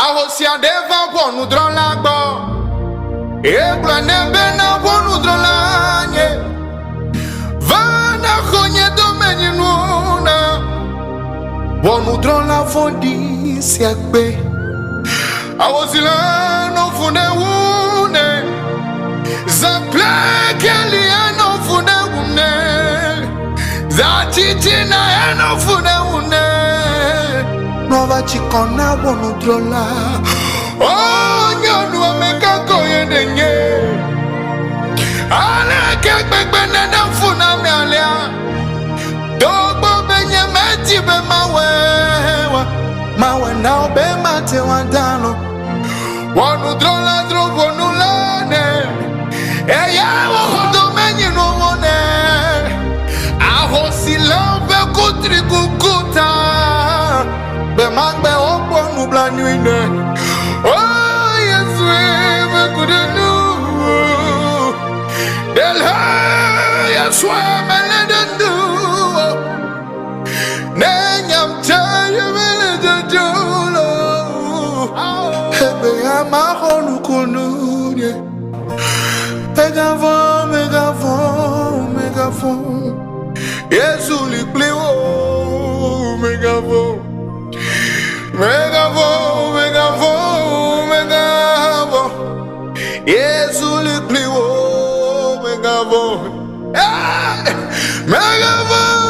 Ahosia deva bonu drolagbo. Egla nebe na bonu drolanye. Vana khonye domeni nuna. Bonu drola fondi siakbe. Ahosila no funde wune. Zaplekeli no funde wune. Zachichina no funde wune. Nova chikona bonu drola. Oh, nyonu ameka koye denye. Ale kekbekbe nena funa me alia. Dogbo benye meti be mawe. Mawe na obe mate wandano. Wonu drola dro bonu lane. Eya wo do menyi no wone. Ahosi lambe kutri kukuta. Be magbe opo nubla nuine. Oh yes we couldn't do. Del yes we meleden do. Nenyam chaye meleden do. Hebe amahonu kunuye. Megafon, megafon, megafon. Yesu li pleo, megafon. Megafon, megafon, megafon. Yesu li pleo, megafon. Megafon.